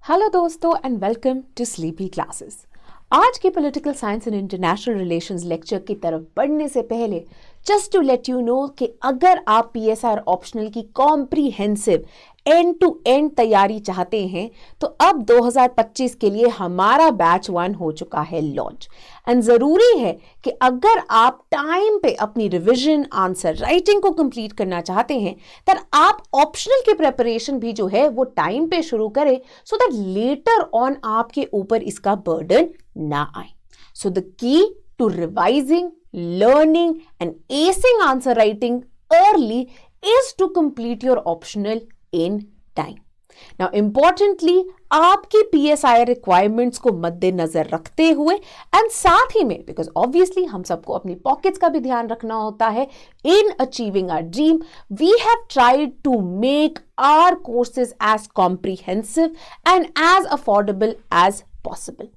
Hello दोस्तों and welcome to sleepy classes. आज की political science and international relations lecture की तरफ बढ़ने से पहले just to let you know कि अगर आप पीएसआर ऑप्शनल की कॉम्प्रिहेंसिव एंड टू एंड तैयारी चाहते हैं तो अब 2025 के लिए हमारा बैच 1 हो चुका है लॉन्च। एंड जरूरी है कि अगर आप टाइम पे अपनी रिवीजन आंसर राइटिंग को कंप्लीट करना चाहते हैं तो आप ऑप्शनल की प्रिपरेशन भी जो है वो टाइम पे शुरू करें सो दैट लेटर ऑन आपके ऊपर इसका बर्डन ना आए। So the key to revising, learning and acing answer writing early is to complete your optional in time. Now importantly आपकी PSI requirements को मद्देनजर रखते हुए एंड साथ ही में बिकॉज ऑब्वियसली हम सबको अपनी पॉकेट्स का भी ध्यान रखना होता है in achieving our dream, we have tried to make our courses as comprehensive and as affordable as possible.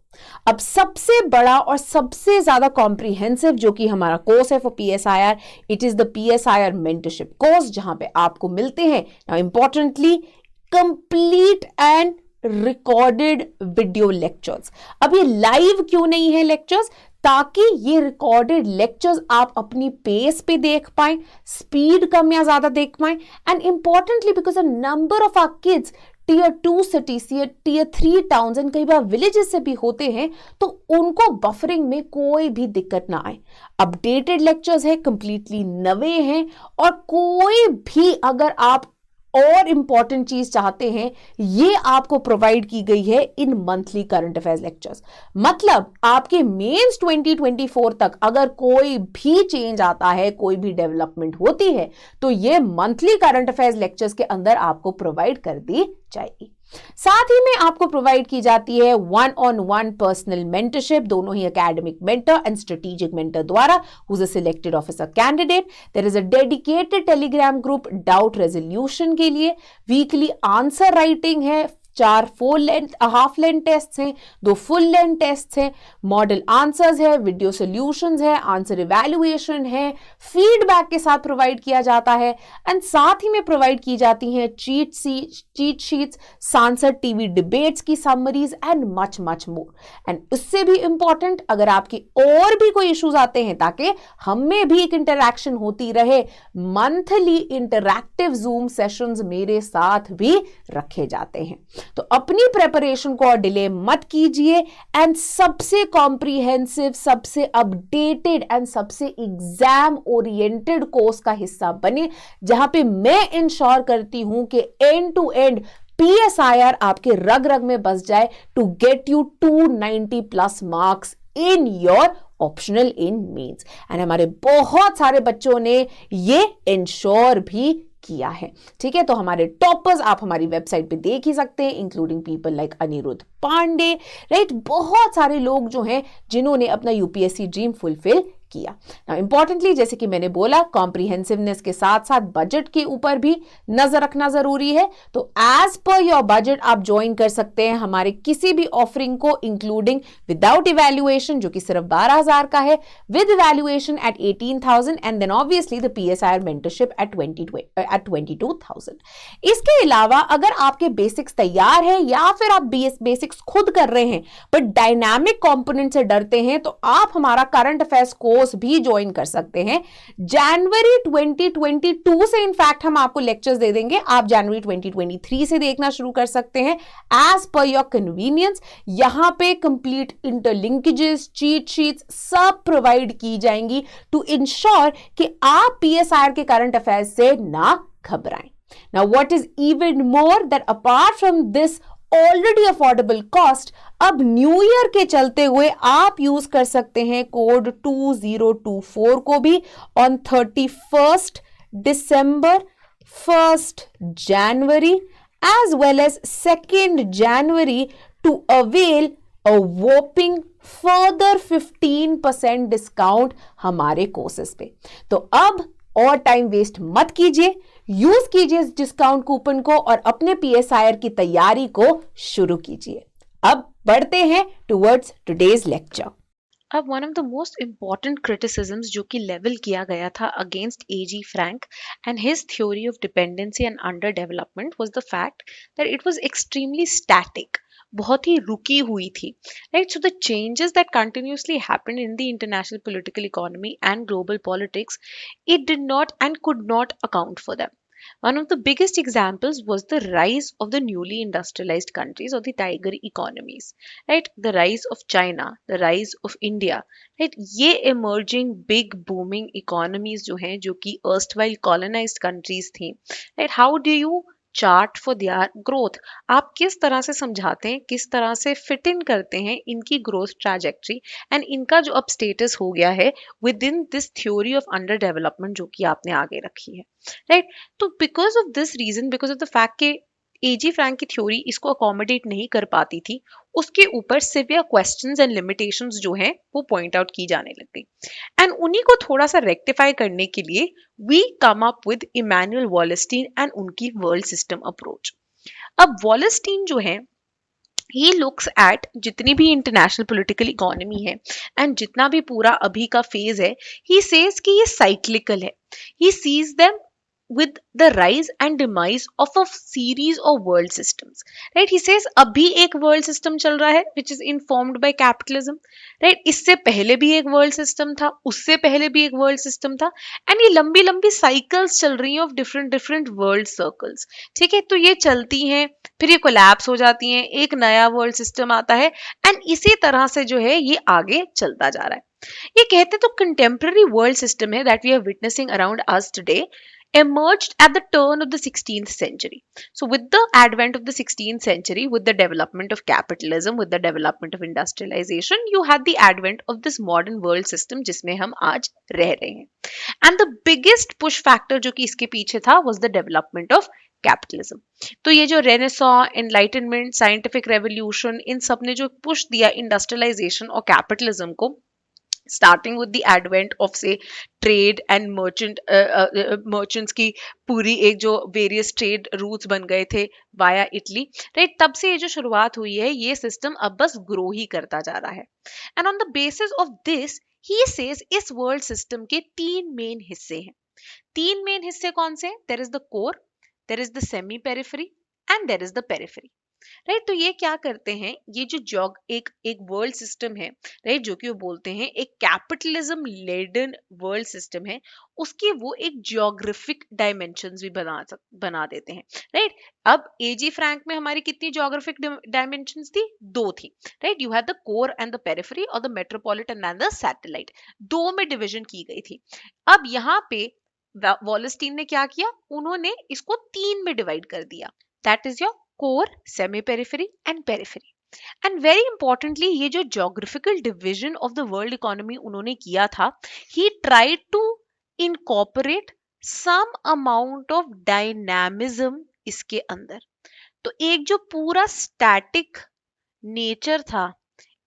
अब सबसे बड़ा और सबसे ज्यादा कॉम्प्रिहेंसिव जो कि हमारा कोर्स है for PSIR, it is the PSIR mentorship course जहां पे आपको मिलते हैं now importantly complete and recorded video lectures. अब ये लाइव क्यों नहीं है लेक्चर्स? ताकि ये रिकॉर्डेड लेक्चर्स आप अपनी पेस पे देख पाएं, स्पीड कम या ज्यादा देख पाएं and importantly because a number of our kids tier 2 city से टीयर 3 टाउन्स एंड कई बार विलेजेस से भी होते हैं तो उनको बफरिंग में कोई भी दिक्कत ना आए। अपडेटेड लेक्चर्स है, कंप्लीटली नवे हैं और कोई भी अगर आप और इंपॉर्टेंट चीज चाहते हैं ये आपको प्रोवाइड की गई है इन मंथली करंट अफेयर्स लेक्चर्स। मतलब आपके मेंस 2024 तक अगर कोई भी चेंज आता है, कोई भी डेवलपमेंट होती है तो ये मंथली करंट अफेयर्स लेक्चर्स के अंदर आपको प्रोवाइड कर दी जाएगी। साथ ही में आपको प्रोवाइड की जाती है 1-on-1 पर्सनल मेंटरशिप, दोनों ही academic mentor and strategic mentor द्वारा whose a selected officer candidate. There is a dedicated Telegram group doubt resolution के लिए, वीकली आंसर राइटिंग है, 4 हाफ लेंथ टेस्ट हैं, 2 फुल लेंथ टेस्ट हैं, मॉडल आंसर्स है, video solutions है, answer evaluation है, feedback के साथ प्रोवाइड किया जाता है एंड साथ ही में प्रोवाइड की जाती हैं चीट शीट्स, सांसद टीवी डिबेट्स की summaries and much more. And उससे भी इंपॉर्टेंट अगर आपके और भी कोई इश्यूज आते हैं ताकि हमें भी एक इंटरैक्शन होती रहे, मंथली इंटरैक्टिव जूम सेशंस मेरे साथ भी रखे जाते हैं। तो अपनी प्रेपरेशन को और डिले मत कीजिए एंड सबसे कॉम्प्रिहेंसिव, सबसे अपडेटेड एंड सबसे एग्जाम ओरिएंटेड कोर्स का हिस्सा बने जहां पे मैं इंश्योर करती हूं कि एंड टू एंड PSIR आपके रग रग में बस जाए to get you 290+ marks in your optional in mains. And हमारे बहुत सारे बच्चों ने ये इंश्योर भी किया है। ठीक है, तो हमारे टॉपर्स आप हमारी वेबसाइट पे देख ही सकते हैं, including people like Anirudh Pandey, right. बहुत सारे लोग जो हैं जिन्होंने अपना UPSC ड्रीम फुलफिल किया। नाउ इंपॉर्टेंटली जैसे कि मैंने बोला कॉम्प्रिहेंसिवनेस के साथ साथ बजट के ऊपर भी नजर रखना जरूरी है। तो एज पर योर बजट आप ज्वाइन कर सकते हैं हमारे किसी भी ऑफरिंग को, इंक्लूडिंग विदाउट इवैल्यूएशन जो कि सिर्फ 12,000 का है, with evaluation at 18,000 and then obviously the PSIR mentorship at 22,000। इसके अलावा अगर आपके बेसिक्स तैयार है या फिर आप बेसिक्स खुद कर रहे हैं बट डायनामिक कंपोनेंट से डरते हैं तो आप हमारा करंट अफेयर्स कोर्स भी ज्वाइन कर सकते हैं। जनवरी 2022 से इनफैक्ट हम आपको लेक्चर्स दे देंगे, आप जनवरी 2023 से देखना शुरू कर सकते हैं एज पर योर कन्वीनियंस। यहां पे कंप्लीट इंटरलिंकेजेस, चीट शीट्स सब प्रोवाइड की जाएंगी टू इंश्योर कि आप PSIR के करंट अफेयर्स से ना घबराएं। Now what is even more that apart from this already affordable cost, अब न्यू ईयर के चलते हुए आप यूज कर सकते हैं कोड 2024 को भी on 31st December, 1st January as well as 2nd January to avail a whopping further 15% discount हमारे कोर्सेज पे। तो अब और टाइम वेस्ट मत कीजिए, यूज कीजिए इस डिस्काउंट कूपन को और अपने PSIR की तैयारी को शुरू कीजिए। अब बढ़ते हैं टुवर्ड्स टुडेज लेक्चर। अब one of the most important criticisms जो कि लेवल किया गया था against A.G. Frank and his theory of dependency and underdevelopment was the fact that it was extremely static. बहुत ही रुकी हुई थी, right? So the changes that continuously happened in the international political economy and global politics, it did not and could not account for them. One of the biggest examples was the rise of the newly industrialized countries or the tiger economies, right? The rise of China, the rise of India, right? ये emerging big booming economies जो हैं, जो कि erstwhile colonized countries थी, right? How do you chart for their growth? आप किस तरह से समझाते हैं, किस तरह से फिट इन करते हैं इनकी ग्रोथ ट्रैजेक्टरी एंड इनका जो अब स्टेटस हो गया है within this theory of under development जो कि आपने आगे रखी है, राइट? तो because of this reason, because of the fact के एजी फ्रैंक की थ्योरी इसको अकोमोडेट नहीं कर पाती थी, उसके ऊपर सिवियर क्वेश्चंस एंड लिमिटेशंस जो हैं वो पॉइंट आउट की जाने लग गई। एंड उन्हीं को थोड़ा सा रेक्टिफाई करने के लिए we come up with Immanuel Wallerstein and उनकी वर्ल्ड सिस्टम अप्रोच। अब वॉलेस्टीन जो है, ही लुक्स एट जितनी भी इंटरनेशनल पॉलिटिकल इकोनॉमी है एंड जितना भी पूरा अभी का फेज है, ही सेज कि ये साइक्लिकल है। He sees them with the rise and demise of a series of world systems, right? He says अभी एक world system चल रहा है which is informed by capitalism, right? इससे पहले भी एक world system था, उससे पहले भी एक world system था, and ये लंबी लंबी cycles चल रही हैं of different different world circles, ठीक है? तो ये चलती हैं, फिर ये कोलैप्स हो जाती हैं, एक नया वर्ल्ड सिस्टम आता है, एंड इसी तरह से जो है ये आगे चलता जा रहा है। ये कहते हैं तो कंटेम्प्रेरी वर्ल्ड सिस्टम है that we are witnessing around us today emerged at the turn of the 16th century. So with the advent of the 16th century, with the development of capitalism, with the development of industrialization, you had the advent of this modern world system जिसमें हम आज रह रहे हैं। And the biggest push factor जो कि इसके पीछे था was the development of capitalism. तो ये जो रेनेसां, एनलाइटनमेंट, साइंटिफिक रेवोल्यूशन, इन सब ने जो पुश दिया इंडस्ट्रियलाइजेशन और कैपिटलिज्म को, starting with the advent of से ट्रेड एंड मर्चेंट्स की पूरी एक जो वेरियस ट्रेड रूट्स बन गए थे वाया इटली, राइट? तब से ये जो शुरुआत हुई है, ये सिस्टम अब बस ग्रो ही करता जा रहा है। And on the basis of this he says इस वर्ल्ड सिस्टम के तीन मेन हिस्से हैं। तीन मेन हिस्से कौन से? There is the core, there is the semi periphery and there is the periphery, right? तो ये क्या करते हैं, ये जो एक वर्ल्ड सिस्टम है, राइट, जो कि वो बोलते हैं एक कैपिटलिज्म लेडन वर्ल्ड सिस्टम है, उसकी वो एक जियोग्राफिक डायमेंशंस भी बना देते हैं, राइट? अब एजी फ्रैंक में हमारी कितनी जियोग्राफिक डायमेंशंस थी? दो थी, right? You had the core and the periphery और the metropolitan and the satellite, दो में डिवीजन की गई थी। अब यहाँ पे वॉलेस्टीन ने क्या किया, उन्होंने इसको तीन में डिवाइड कर दिया, that is your core, semi-periphery and periphery. And very importantly, ये जो geographical division of the world economy उन्होंने किया था, he tried to incorporate some amount of dynamism इसके अंदर। तो एक जो पूरा static nature था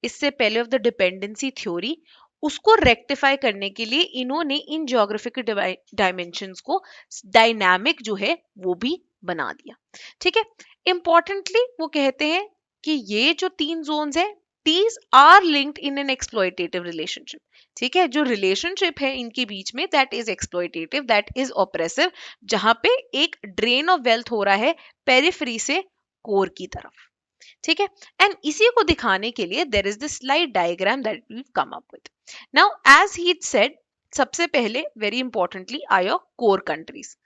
इससे पहले ऑफ द डिपेंडेंसी थ्योरी, उसको रेक्टिफाई करने के लिए इन्होंने इन जियोग्राफिकल डायमेंशंस को डायनामिक जो है वो भी बना दिया, ठीक है? इंपॉर्टेंटली वो कहते हैं कि ये जो तीन जोन्स है, these are linked in an exploitative relationship, ठीक है? जो रिलेशनशिप है इनके बीच में, that is exploitative, that is oppressive, जहां पे एक ड्रेन ऑफ वेल्थ हो रहा है पेरिफेरी से कोर की तरफ, ठीक है? एंड इसी को दिखाने के लिए there is this slide diagram that we come up with. Now as he said, सबसे पहले very importantly are your core countries,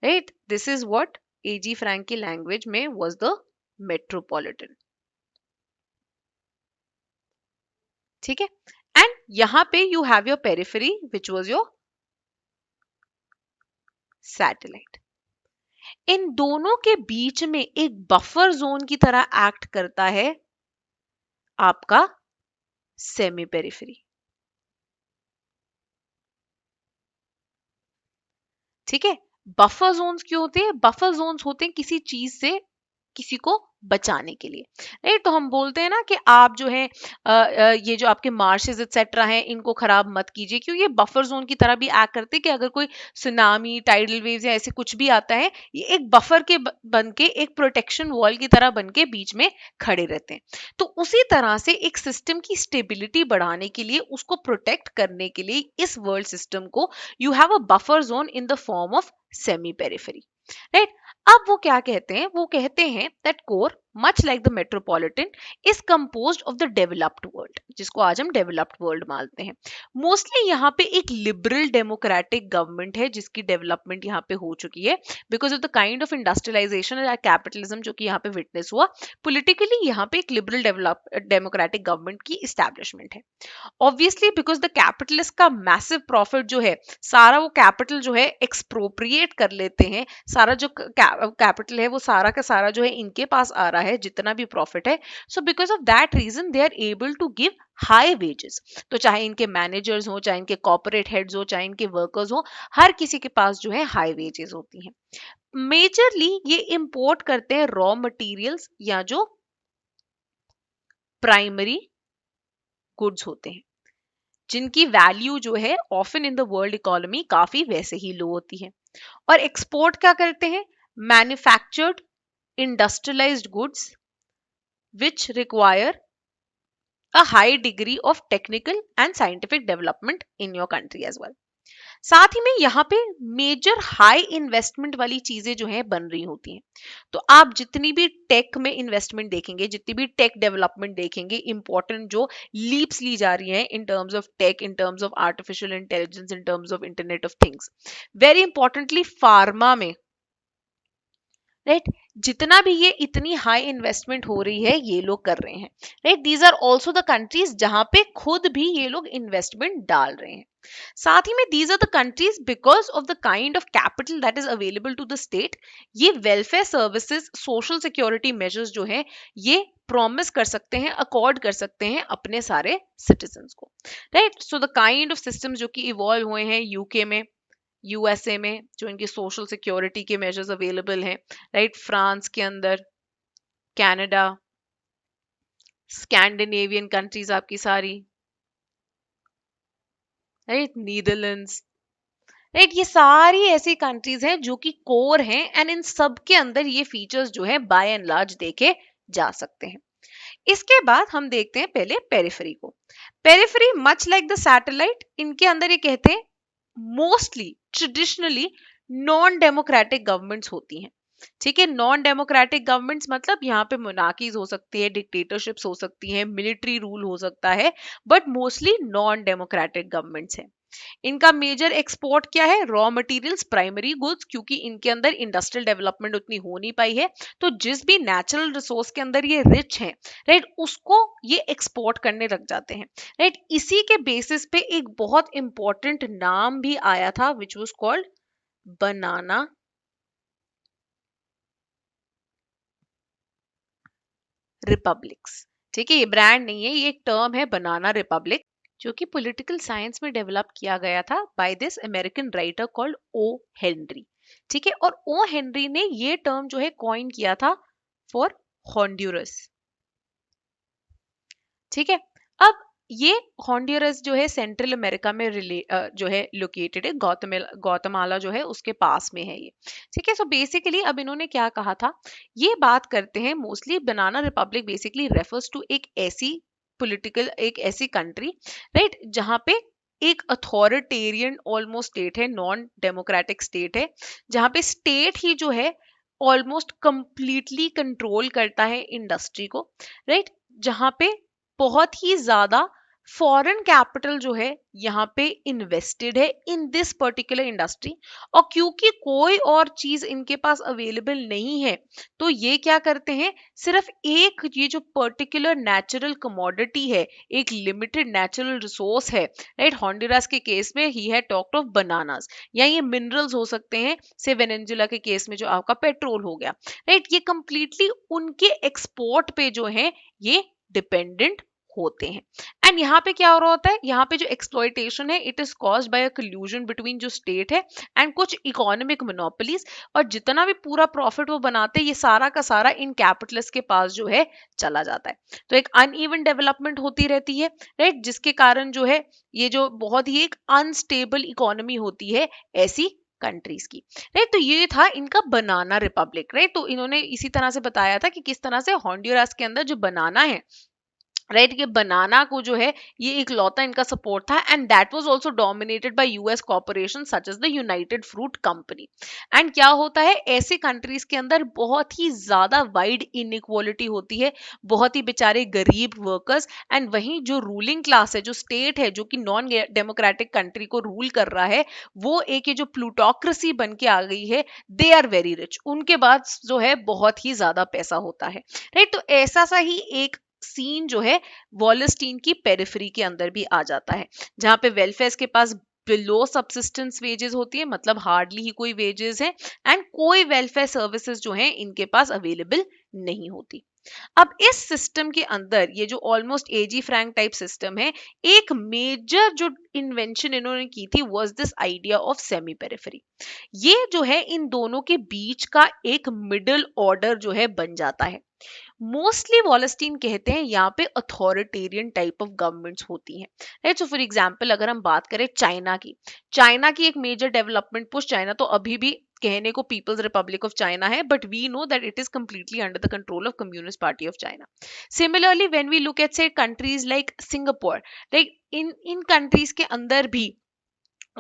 right? This is what A G Frank की लैंग्वेज में वाज द मेट्रोपॉलिटन, ठीक है? एंड यहां पे you have your periphery which was your satellite. इन दोनों के बीच में एक बफर जोन की तरह एक्ट करता है आपका सेमी पेरिफेरी, ठीक है? बफर जोन्स क्यों होते हैं? बफर जोन्स होते हैं किसी चीज से किसी को बचाने के लिए, राइट? तो हम बोलते हैं ना कि आप जो है ये जो आपके मार्शेस एक्सेट्रा हैं इनको खराब मत कीजिए, क्यों? ये बफर जोन की तरह भी एक्ट करते हैं कि अगर कोई सुनामी, टाइडल वेव्स या ऐसे कुछ भी आता है, ये एक बफर के बन के, एक प्रोटेक्शन वॉल की तरह बन के बीच में खड़े रहते हैं। तो उसी तरह से एक सिस्टम की स्टेबिलिटी बढ़ाने के लिए, उसको प्रोटेक्ट करने के लिए इस वर्ल्ड सिस्टम को you have a buffer zone in the form of semi periphery, right? अब वो क्या कहते हैं? वो कहते हैं that core much like the metropolitan, is composed of the developed world, जिसको आज हम developed world मानते हैं. Mostly यहाँ पे एक liberal democratic government है जिसकी development यहाँ पे हो चुकी है because of the kind of industrialization and capitalism जो कि यहाँ पे witness हुआ. Politically यहाँ पे एक liberal democratic government की establishment है. ऑब्वियसली बिकॉज द कैपिटलिस्ट का मैसिव प्रॉफिट जो है, सारा वो कैपिटल जो है एक्सप्रोप्रिएट कर लेते हैं, सारा जो कैपिटल है वो सारा का सारा जो है इनके पास आ रहा है, जितना भी प्रॉफिट है. So because of that reason they are able to give high wages. तो चाहे इनके मैनेजर्स हो, चाहे इनके कॉर्पोरेट हेड्स हो, चाहे इनके वर्कर्स हो, हर किसी के पास जो है हाई वेजेस होती हैं. मेजरली ये इंपोर्ट करते हैं रॉ मटेरियल्स या जो प्राइमरी गुड्स होते हैं, जिनकी वैल्यू जो है often in the world economy काफी वैसे ही लो होती है. और एक्सपोर्ट क्या करते हैं? Manufactured industrialised goods which require a high degree of technical and scientific development in your country as well. साथ ही में यहाँ पे मेजर हाई इन्वेस्टमेंट वाली चीजें जो है बन रही होती हैं. तो आप जितनी भी टेक में इन्वेस्टमेंट देखेंगे, जितनी भी टेक डेवलपमेंट देखेंगे, इंपॉर्टेंट जो लीप्स ली जा रही हैं in terms of tech, in terms of artificial intelligence, in terms of internet of things, very importantly pharma में, राइट, जितना भी ये इतनी हाई इन्वेस्टमेंट हो रही है ये लोग कर रहे हैं, right. These are also the countries जहां पे खुद भी ये लोग इन्वेस्टमेंट डाल रहे हैं. साथ ही में these are the countries because of the kind of capital that is available to the state, ये welfare services, social security measures जो है ये प्रॉमिस कर सकते हैं, अकॉर्ड कर सकते हैं अपने सारे सिटीजन्स को, right. So the kind of systems जो कि इवॉल्व हुए हैं यूके में, यूएसए में, जो इनकी सोशल सिक्योरिटी के मेजर्स अवेलेबल हैं, राइट. फ्रांस के अंदर, कनाडा, स्कैंडिनेवियन कंट्रीज आपकी सारी, राइट, नीदरलैंड्स, राइट. ये सारी ऐसी कंट्रीज हैं जो कि कोर हैं एंड इन सब के अंदर ये फीचर्स जो है बाय एंड लार्ज देखे जा सकते हैं. इसके बाद हम देखते हैं पहले पेरिफेरी को. Periphery much like the satellite, इनके अंदर ये कहते हैं mostly traditionally non democratic governments होती हैं. ठीक है, नॉन डेमोक्रेटिक गवर्नमेंट्स मतलब यहाँ पे मोनार्कीज हो सकती है, डिक्टेटरशिप्स हो सकती हैं, मिलिट्री रूल हो सकता है, but mostly non democratic governments हैं. इनका मेजर एक्सपोर्ट क्या है? रॉ मटेरियल्स, प्राइमरी गुड्स, क्योंकि इनके अंदर इंडस्ट्रियल डेवलपमेंट उतनी हो नहीं पाई है, तो जिस भी नेचुरल रिसोर्स के अंदर ये रिच है, राइट, उसको ये एक्सपोर्ट करने लग जाते हैं, राइट. इसी के बेसिस पे एक बहुत इंपॉर्टेंट नाम भी आया था which was called banana republics. ठीक है, ये ब्रांड नहीं है, ये एक टर्म है बनाना रिपब्लिक, जो कि पॉलिटिकल साइंस में डेवलप किया गया था by this American writer called O Henry. ठीक है, और ओ हेनरी ने ये टर्म जो है कॉइन किया था फॉर हॉन्ड्यूरस. ठीक है, अब ये हॉन्ड्यूरस जो है सेंट्रल अमेरिका में जो है लोकेटेड है, गौतमाला जो है उसके पास में है ये. ठीक है, सो बेसिकली अब इन्होंने क्या कहा था, ये बात करते हैं mostly banana republic basically refers to एक ऐसी पॉलिटिकल, एक ऐसी कंट्री, राइट, जहां पे एक अथॉरिटेरियन ऑलमोस्ट स्टेट है, नॉन डेमोक्रेटिक स्टेट है, जहां पे स्टेट ही जो है ऑलमोस्ट कंप्लीटली कंट्रोल करता है इंडस्ट्री को, राइट. जहां पे बहुत ही ज्यादा फॉरेन कैपिटल जो है यहाँ पे इन्वेस्टेड है इन दिस पर्टिकुलर इंडस्ट्री, और क्योंकि कोई और चीज इनके पास अवेलेबल नहीं है, तो ये क्या करते हैं, सिर्फ एक ये जो पर्टिकुलर नेचुरल कमोडिटी है, एक लिमिटेड नेचुरल रिसोर्स है, राइट. हॉन्डुरास के केस में ही है टॉक्ड ऑफ बनानास, या ये मिनरल्स हो सकते हैं, से वेनेजुएला के केस में जो आपका पेट्रोल हो गया, राइट. ये कंप्लीटली उनके एक्सपोर्ट पे जो है ये डिपेंडेंट होते हैं. एंड यहाँ पे क्या हो रहा होता है, यहाँ पे जो एक्सप्लॉयटेशन है it is caused by a collusion between जो स्टेट है एंड कुछ इकोनॉमिक मोनोपोलीज, और जितना भी पूरा प्रॉफिट वो बनाते हैं ये सारा का सारा इन कैपिटलिस्ट के पास जो है चला जाता है. तो एक अनइवन डेवलपमेंट होती रहती है, राइट, जिसके कारण जो है ये जो बहुत ही एक अनस्टेबल इकोनॉमी होती है ऐसी कंट्रीज की, राइट. तो ये था इनका बनाना रिपब्लिक, राइट. तो इन्होंने इसी तरह से बताया था कि किस तरह से हॉन्डुरास के अंदर जो बनाना है राइट, ये बनाना को जो है ये इकलौता इनका सपोर्ट था, and that was also dominated by US corporation such as the United Fruit Company. And क्या होता है, ऐसे कंट्रीज के अंदर बहुत ही ज्यादा वाइड इनइक्वालिटी होती है, बहुत ही बेचारे गरीब वर्कर्स, एंड वहीं जो रूलिंग क्लास है, जो स्टेट है, जो कि नॉन डेमोक्रेटिक कंट्री को रूल कर रहा है, वो एक ये जो प्लूटोक्रेसी बन के आ गई है, दे आर वेरी रिच, उनके पास जो है बहुत ही ज्यादा पैसा होता है। राइट, तो ऐसा सा ही एक सीन जो है वॉलस्टीन की पेरिफेरी के अंदर भी आ जाता है, जहां पे वेलफेयर के पास बिलो सबसिस्टेंस वेजेस होती है, मतलब हार्डली ही कोई वेजेस है, एंड कोई वेलफेयर सर्विसेज जो है इनके पास अवेलेबल नहीं होती। अब इस सिस्टम के अंदर ये जो ऑलमोस्ट एजी फ्रैंक टाइप सिस्टम है, एक मेजर जो इन्वेंशन इन्होंने की थी was this idea of semi periphery. ये जो है इन दोनों के बीच का एक मिडिल ऑर्डर जो है बन जाता है। मोस्टली वॉलस्टीन कहते हैं यहाँ पे अथॉरिटेरियन टाइप ऑफ गवर्नमेंट्स होती हैं। राइट, सो फॉर एग्जांपल अगर हम बात करें चाइना की एक मेजर डेवलपमेंट पुश, चाइना तो अभी भी कहने को पीपल्स रिपब्लिक ऑफ चाइना है, but we know that it is completely under the control of communist party of China. Similarly when we look at say countries like Singapore, like इन countries के अंदर भी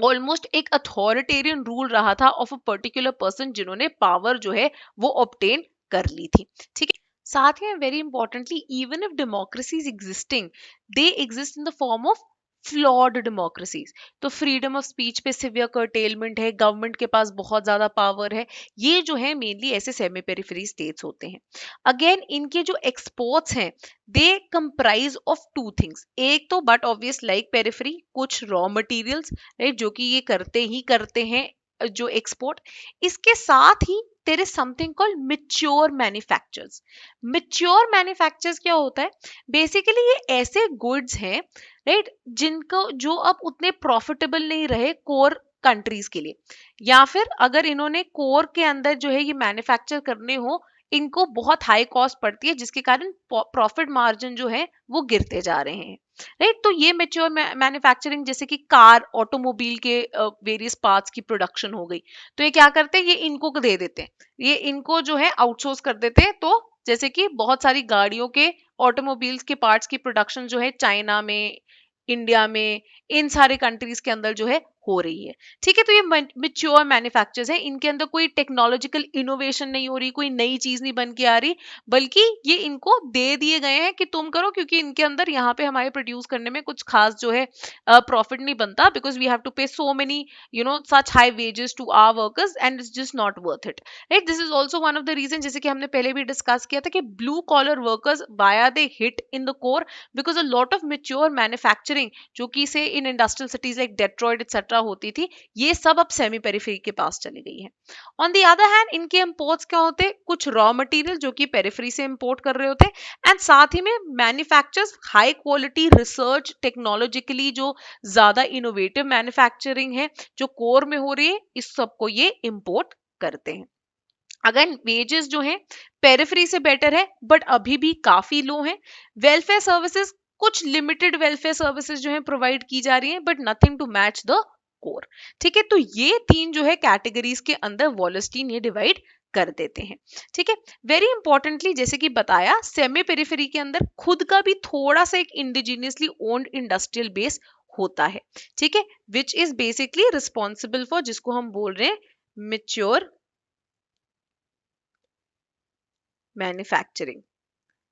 ऑलमोस्ट एक authoritarian rule रहा था of a particular person, जिन्होंने power जो है वो ऑब्टेन कर ली थी। ठीक है, साथ ही very importantly, even if democracy is existing, they exist in the form of flawed democracies. तो फ्रीडम ऑफ स्पीच पे सिवियर कर्टेलमेंट है, गवर्नमेंट के पास बहुत ज्यादा पावर है, ये जो है मेनली ऐसे सेमी पेरिफेरी स्टेट्स होते हैं। अगेन इनके जो एक्सपोर्ट्स हैं, they comprise of two things. एक तो बट ऑब्वियस लाइक पेरिफेरी कुछ रॉ मटेरियल्स, राइट, जो कि ये करते हैं जो एक्सपोर्ट। इसके साथ ही there is something called mature manufactures. Mature manufactures क्या होता है, बेसिकली ये ऐसे गुड्स हैं, राइट, जिनको जो अब उतने प्रॉफिटेबल नहीं रहे कोर कंट्रीज के लिए, या फिर अगर इन्होंने कोर के अंदर जो है ये मैन्युफैक्चर करने हो, इनको बहुत हाई कॉस्ट पड़ती है, जिसके कारण प्रॉफिट मार्जिन जो है वो गिरते जा रहे हैं। राइट, तो ये मेच्योर मैन्युफैक्चरिंग, जैसे कि कार ऑटोमोबाइल के वेरियस पार्ट्स की प्रोडक्शन हो गई, तो ये क्या करते हैं, ये इनको दे देते हैं, ये इनको जो है आउटसोर्स कर देते हैं। तो जैसे कि बहुत सारी गाड़ियों के ऑटोमोबाइल्स के पार्ट्स की प्रोडक्शन जो है चाइना में, इंडिया में, इन सारे कंट्रीज के अंदर जो है हो रही है। ठीक है, तो ये मैच्योर मैन्युफैक्चर्स है, इनके अंदर कोई टेक्नोलॉजिकल इनोवेशन नहीं हो रही, कोई नई चीज नहीं बन के आ रही, बल्कि ये इनको दे दिए गए हैं कि तुम करो, क्योंकि इनके अंदर यहाँ पे हमारे प्रोड्यूस करने में कुछ खास जो है प्रॉफिट नहीं बनता, because we have to pay so many such high wages to our workers, and it's just not worth it. Right, this is also one of the reason, जैसे कि हमने पहले भी डिस्कस किया था कि blue collar workers via they hit in the core, because a lot of mature manufacturing जो कि से in industrial cities like Detroit etcetera होती थी, ये सब अब सेमी पेरिफेरी के पास चली गई है। ऑन द अदर हैंड इनके इंपोर्ट्स क्या होते हैं, कुछ रॉ मटेरियल जो कि पेरिफेरी से इंपोर्ट कर रहे होते हैं, एंड साथ ही में manufactures high quality research technologically जो ज्यादा इनोवेटिव मैन्युफैक्चरिंग है जो कोर में हो रही है, इस सबको ये इंपोर्ट करते हैं। अगर वेजेस जो हैं पेरिफेरी से बेटर है, बट अभी भी काफी लो हैं। वेलफेयर सर्विसेज, कुछ लिमिटेड वेलफेयर सर्विसेज जो है प्रोवाइड की जा रही हैं, but nothing to match the core. ठीक है, तो ये तीन जो है कैटेगरीज के अंदर वॉलस्टीन ये डिवाइड कर देते हैं। ठीक है, वेरी इंपॉर्टेंटली जैसे कि बताया, सेमी पेरिफेरी के अंदर खुद का भी थोड़ा सा एक इंडिजिनियसली ओन्ड इंडस्ट्रियल बेस होता है। ठीक है, which is basically responsible for, जिसको हम बोल रहे हैं mature manufacturing,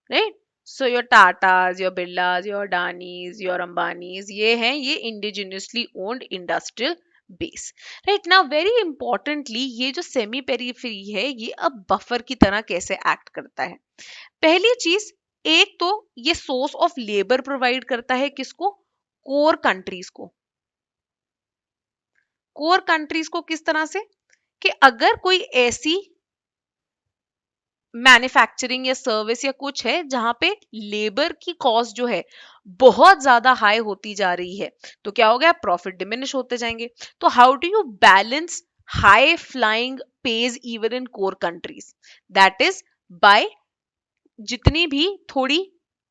right? So your Tatas, your Birlas, your Danis, your Ambanis, ये हैं ये indigenously owned industrial base, right? Now very importantly, ये जो सेमी पेरिफेरी है, ये अब बफर की तरह कैसे एक्ट करता है। पहली चीज, एक तो ये सोर्स ऑफ लेबर प्रोवाइड करता है, किसको, कोर कंट्रीज को। कोर कंट्रीज को किस तरह से, कि अगर कोई ऐसी मैन्युफैक्चरिंग या सर्विस या कुछ है जहां पे लेबर की कॉस्ट जो है बहुत ज्यादा हाई होती जा रही है, तो क्या हो गया, प्रॉफिट डिमिनिश होते जाएंगे। तो how do you balance high flying page even in core countries, that is by जितनी भी थोड़ी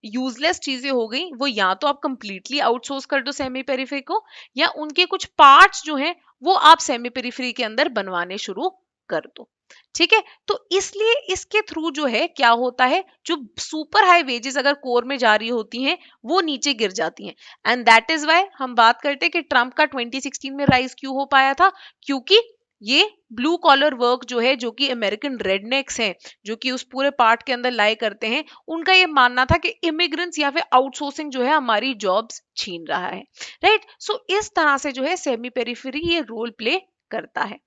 यूजलेस चीजें हो गई वो या तो आप कंप्लीटली आउटसोर्स कर दो सेमी पेरिफेरी को, या उनके कुछ पार्ट्स जो हैं वो आप सेमी पेरिफेरी के अंदर बनवाने शुरू कर दो। ठीक है, तो इसलिए इसके थ्रू जो है क्या होता है, जो सुपर हाई वेजेस अगर कोर में जा रही होती हैं वो नीचे गिर जाती हैं। एंड दैट इज वाई हम बात करते हैं कि ट्रम्प का 2016 में राइज क्यों हो पाया था, क्योंकि ये ब्लू कॉलर वर्क जो है, जो कि अमेरिकन रेडनेक्स हैं, जो कि उस पूरे पार्ट के अंदर लाई करते हैं, उनका ये मानना था कि इमिग्रेंट्स या फिर आउटसोर्सिंग जो है हमारी जॉब्स छीन रहा है। राइट, सो इस तरह से जो है सेमी पेरिफेरी ये रोल प्ले करता है।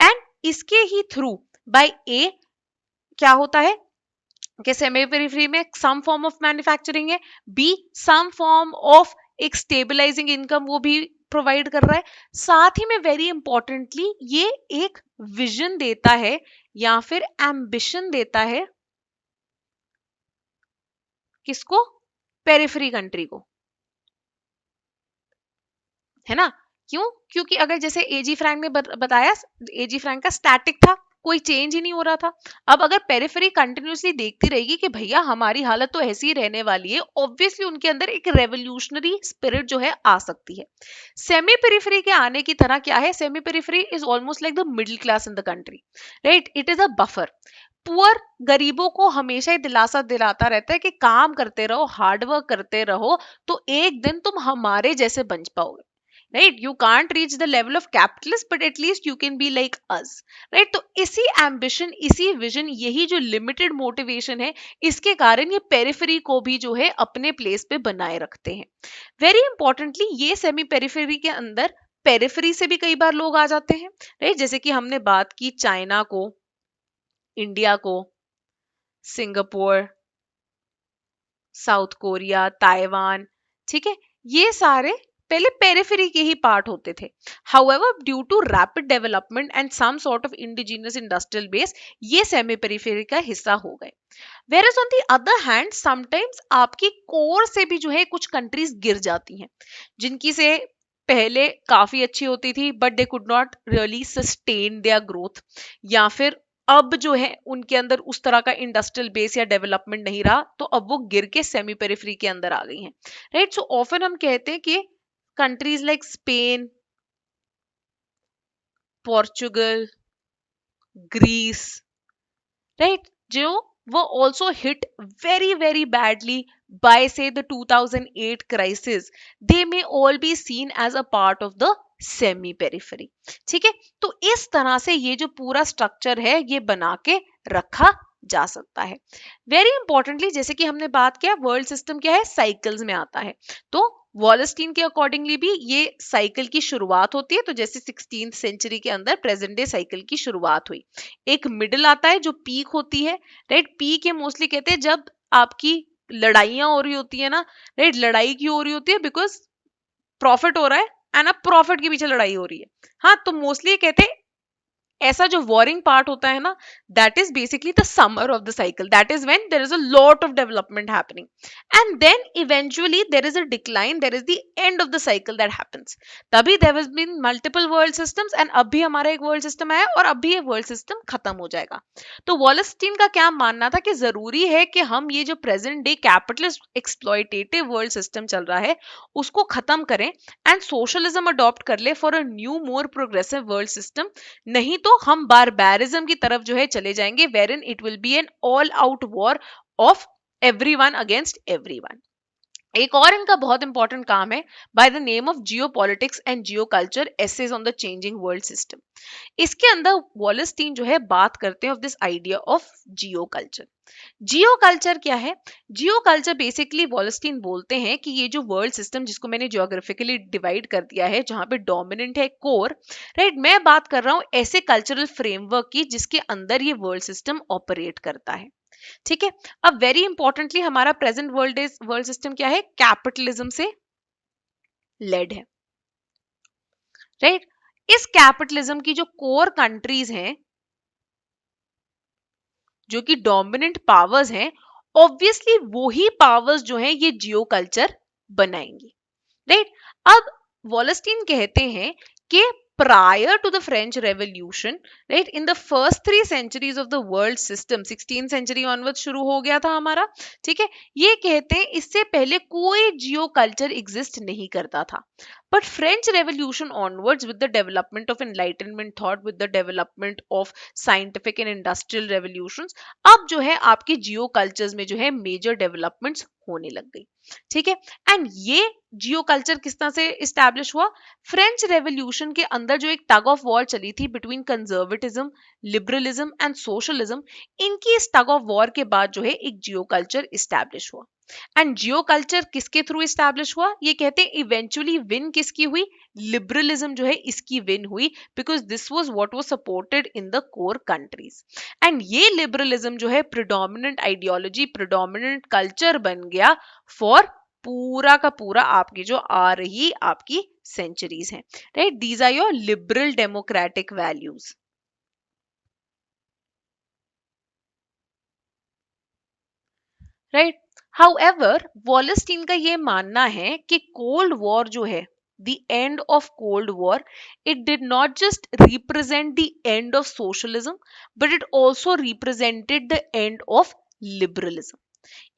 एंड इसके ही थ्रू बाय ए क्या होता है कि सेमी पेरिफेरी में सम फॉर्म ऑफ मैन्युफैक्चरिंग है, बी सम फॉर्म ऑफ एक स्टेबलाइजिंग इनकम वो भी प्रोवाइड कर रहा है, साथ ही में वेरी इंपॉर्टेंटली ये एक विजन देता है या फिर एम्बिशन देता है, किसको, पेरिफेरी कंट्री को, है ना। क्यों, क्योंकि अगर जैसे एजी फ्रैंक ने बताया, एजी फ्रैंक का स्टैटिक था, कोई चेंज ही नहीं हो रहा था। अब अगर पेरिफेरी कंटिन्यूसली देखती रहेगी कि भैया हमारी हालत तो ऐसी ही रहने वाली है, ऑब्वियसली उनके अंदर एक रेवोल्यूशनरी स्पिरिट जो है आ सकती है। सेमी पेरिफेरी के आने की तरह क्या है, semi periphery is almost like the middle class in the country, right, it is a buffer. Poor गरीबों को हमेशा ही दिलासा दिलाता रहता है कि काम करते रहो, हार्डवर्क करते रहो, तो एक दिन तुम हमारे जैसे बन पाओगे। right, you can't reach the level of capitalist but at least you can be like us, right। तो इसी ambition, इसी vision, यही जो limited motivation है, इसके कारण ये पेरिफेरी को भी जो है अपने प्लेस पे बनाए रखते हैं। वेरी इंपॉर्टेंटली ये सेमी पेरिफेरी के अंदर पेरिफेरी से भी कई बार लोग आ जाते हैं, राइट, जैसे कि हमने बात की चाइना को, इंडिया को, सिंगापुर, साउथ कोरिया, ताइवान, ठीक है, ये सारे पहले पेरिफेरी के ही पार्ट होते थे। However due to rapid development and some sort of indigenous industrial base, ये सेमी पेरिफेरी का हिस्सा हो गए। Where on the other hand sometimes आपकी कोर से भी जो है कुछ कंट्रीज गिर जाती हैं, जिनकी से पहले काफी अच्छी होती थी but they could not really sustain their growth, या फिर अब जो है उनके अंदर उस तरह का इंडस्ट्रियल बेस या डेवलपमेंट नहीं रहा, तो अब वो गिर के सेमी पेरिफेरी के अंदर आ गई हैं, राइट। सो ऑफन हम कहते हैं कि countries like Spain, Portugal, Greece, right, जो वो also hit very very badly by say the 2008 crisis, they may all be seen as a part of the semi periphery। ठीक है, तो इस तरह से ये जो पूरा स्ट्रक्चर है ये बना के रखा जा सकता है। वेरी इंपॉर्टेंटली जैसे कि हमने बात किया, वर्ल्ड सिस्टम क्या है, साइकिल्स में आता है, तो वॉलस्टीन के अकॉर्डिंगली भी ये साइकिल की शुरुआत होती है। तो जैसे 16th सेंचुरी के अंदर प्रेजेंट डे साइकिल की शुरुआत हुई, एक मिडिल आता है जो पीक होती है, राइट, पीक ये मोस्टली कहते हैं जब आपकी लड़ाइयां हो रही होती है ना, राइट, लड़ाई क्यों हो रही होती है, बिकॉज प्रॉफिट हो रहा है एंड अब प्रॉफिट के पीछे लड़ाई हो रही है। हाँ, तो मोस्टली कहते हैं ऐसा जो वॉरिंग पार्ट होता है ना, that is basically the summer of the cycle, that is when there is a lot of development happening and then eventually there is a decline, there is the end of the cycle that happens. तभी there has been multiple world systems and अब भी हमारा एक world system आया और अब भी ये वर्ल्ड सिस्टम खत्म हो जाएगा। तो वॉलस्टीन का क्या मानना था कि जरूरी है कि हम ये जो present day capitalist exploitative world system चल रहा है उसको खत्म करें एंड सोशलिज्म अडॉप्ट कर ले for a new more progressive world system, नहीं तो हम बारबैरिज्म की तरफ जो है चले जाएंगे, wherein it will be an all out war of everyone against everyone. एक और इनका बहुत इंपॉर्टेंट काम है by the name of geopolitics and geoculture, essays on the changing world system. इसके अंदर वॉलस्टीन जो है बात करते हैं of this idea of geoculture. Geoculture क्या है, जियो कल्चर बेसिकली वॉलस्टीन बोलते हैं कि ये जो वर्ल्ड सिस्टम जिसको मैंने जियोग्राफिकली डिवाइड कर दिया है, जहां पे डोमिनेंट है कोर, राइट, मैं बात कर रहा हूं ऐसे कल्चरल फ्रेमवर्क की जिसके अंदर ये वर्ल्ड सिस्टम ऑपरेट करता है। ठीक है, अब वेरी इंपॉर्टेंटली हमारा प्रेजेंट वर्ल्ड सिस्टम क्या है, कैपिटलिज्म से लेड है, राइट। इस कैपिटलिज्म की जो कोर कंट्रीज हैं, जो कि डोमिनेंट पावर्स हैं, ऑब्वियसली वो ही पावर्स जो हैं ये जियो कल्चर बनाएंगी, राइट। अब वॉलस्टीन कहते हैं कि prior to the French Revolution, right, in the first 3 centuries of the world system, 16th century onwards शुरू हो गया था हमारा, ठीक है, ये कहते हैं इससे पहले कोई जियो कल्चर एग्जिस्ट नहीं करता था. But French Revolution onwards, with the development of Enlightenment thought, with the development of scientific and industrial revolutions, अब जो है आपके जियो कल्चर्स में जो है मेजर डेवलपमेंट्स होने लग गई. ठीक है, एंड ये जियो कल्चर किस तरह से इस्टेब्लिश हुआ? फ्रेंच रेवोल्यूशन के अंदर जो एक टग ऑफ वॉर चली थी between conservatism, liberalism and socialism, इनकी इस टग ऑफ वॉर के बाद जो है एक जियो कल्चर इस्टेब्लिश हुआ. एंड जियो कल्चर किसके थ्रू इस्टेब्लिश हुआ? ये कहते हैं इवेंचुअली विन किसकी हुई? लिबरलिज्म जो है इसकी विन हुई, because this was what was supported in the core countries. And ये लिबरलिज्म जो है प्रिडोमिनेंट आइडियोलॉजी, प्रिडोमिनेंट कल्चर बन गया फॉर पूरा का पूरा आपकी जो आ रही आपकी सेंचुरीज हैं. Right, these are your liberal democratic values. Right, however Wallerstein का ये मानना है कि कोल्ड वॉर जो है, the end of cold war, it did not just represent the end of socialism, but it also represented the end of liberalism.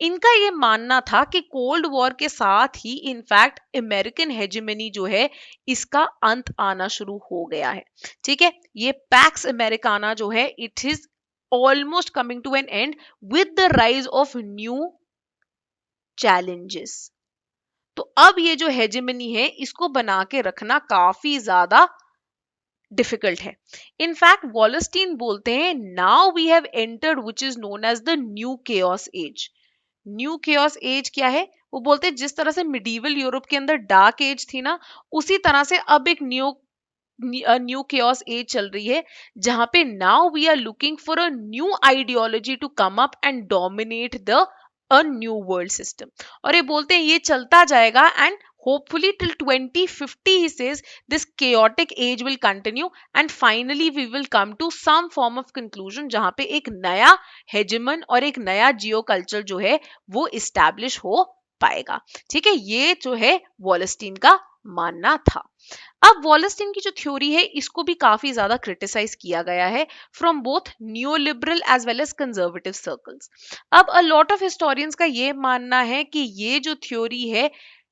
इनका ये मानना था कि कोल्ड वॉर के साथ ही इनफैक्ट अमेरिकन हेजेमनी जो है इसका अंत आना शुरू हो गया है. ठीक है, ये पैक्स अमेरिकाना जो है it is almost coming to an end with the rise of new challenges. तो अब ये जो हेजेमनी है इसको बना के रखना काफी ज्यादा डिफिकल्ट है. इनफैक्ट वॉलेस्टीन बोलते हैं now we have entered which is known as the new chaos age. New chaos age क्या है? वो बोलते हैं जिस तरह से मिडीवल यूरोप के अंदर डार्क एज थी ना, उसी तरह से अब एक न्यू केओस एज चल रही है, जहां पे now we are looking for a new ideology to come up and dominate the uh new world system. और ये बोलते हैं ये चलता जाएगा and hopefully till 2050 he says this chaotic age will continue and finally we will come to some form of conclusion जहां पे एक नया हेजेमन और एक नया जियो कल्चर जो है वो इस्टेब्लिश हो पाएगा. ठीक है, ये जो है वॉलेस्टीन का मानना था. अब वॉलेस्टीन की जो थ्योरी है इसको भी काफी ज्यादा क्रिटिसाइज किया गया है from both new liberal as well as conservative circles. अब अ लॉट ऑफ हिस्टोरियंस का ये मानना है कि ये जो थ्योरी है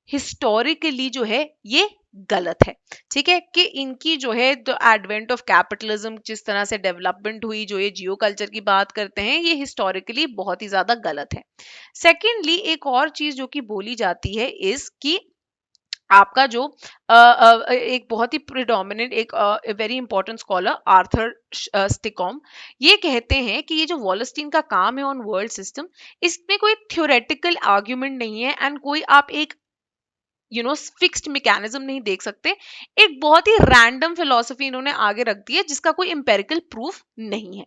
हिस्टोरिकली जो है ये गलत है. ठीक है, कि इनकी जो है द एडवेंट ऑफ कैपिटलिज्म, जिस तरह से डेवलपमेंट हुई, जो ये जियो कल्चर की बात करते हैं, ये हिस्टोरिकली बहुत ही ज्यादा गलत है. सेकेंडली एक और चीज जो कि बोली जाती है इज कि आपका जो एक बहुत ही प्रिडोमिनेंट एक वेरी इंपॉर्टेंट स्कॉलर आर्थर स्टिकॉम ये कहते हैं कि ये जो वॉलेस्टीन का काम है ऑन वर्ल्ड सिस्टम, इसमें कोई थ्योरेटिकल आर्ग्यूमेंट नहीं है एंड कोई आप एक फिक्स्ड मैकेनिज्म नहीं देख सकते. एक बहुत ही रैंडम फिलॉसफी इन्होंने आगे रख दी है जिसका कोई एम्पेरिकल प्रूफ नहीं है.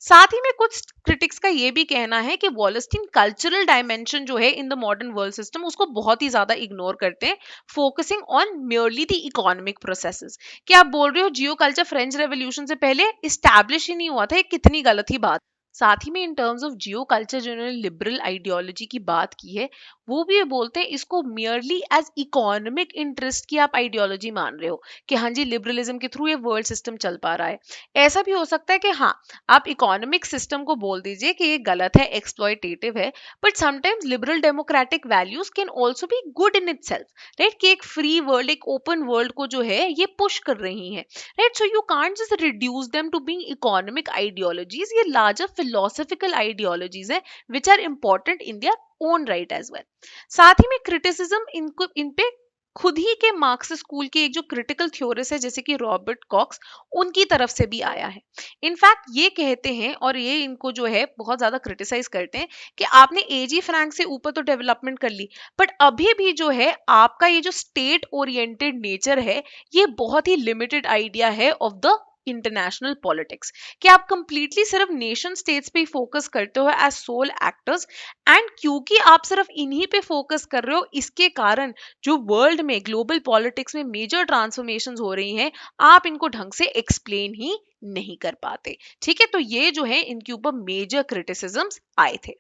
साथ ही में कुछ क्रिटिक्स का ये भी कहना है कि वॉलेस्टीन कल्चरल डायमेंशन जो है in the modern world system उसको बहुत ही ज्यादा इग्नोर करते हैं, focusing on merely the economic processes. कि आप बोल रहे हो जियो कल्चर फ्रेंच रेवोल्यूशन से पहले इस्टेब्लिश ही नहीं हुआ था, ये कितनी गलत ही बात. साथ ही में इन टर्म्स ऑफ जियो कल्चर जो इन्होंने लिबरल आइडियोलॉजी की बात की है वो भी ये बोलते हैं इसको मियरली एज इकोनॉमिक इंटरेस्ट की आप आइडियोलॉजी मान रहे हो कि हाँ जी लिबरलिज्म के थ्रू ये वर्ल्ड सिस्टम चल पा रहा है. ऐसा भी हो सकता है कि हाँ आप इकोनॉमिक सिस्टम को बोल दीजिए कि ये गलत है, एक्सप्लॉयटेटिव है, but sometimes liberal democratic values can also be good in itself. Right, कि एक फ्री वर्ल्ड, एक ओपन वर्ल्ड को जो है ये पुश कर रही है. Right, so you can't just reduce them to being economic ideologies. ये लार्जर philosophical ideologies हैं which are important in their own right as well. साथ ही में criticism इन पे खुद ही के मार्क्स स्कूल की एक जो क्रिटिकल थ्योरिस्ट है जैसे कि रॉबर्ट कॉक्स, उनकी तरफ से भी आया है. इनफैक्ट ये कहते हैं और ये इनको जो है बहुत ज्यादा क्रिटिसाइज करते हैं कि आपने एजी फ्रैंक से ऊपर तो डेवलपमेंट कर ली, बट अभी भी जो है आपका ये जो स्टेट ओरिएंटेड नेचर है ये बहुत ही लिमिटेड आइडिया है ऑफ द इंटरनेशनल पॉलिटिक्स. कि आप कंप्लीटली सिर्फ नेशन स्टेट्स पे फोकस करते हो एज सोल एक्टर्स, एंड क्योंकि आप सिर्फ इन्हीं पे फोकस कर रहे हो इसके कारण जो वर्ल्ड में ग्लोबल पॉलिटिक्स में मेजर ट्रांसफॉर्मेशंस हो रही हैं आप इनको ढंग से एक्सप्लेन ही नहीं कर पाते. ठीक है, तो ये जो है इनके ऊपर मेजर क्रिटिसिज्म्स आए थे.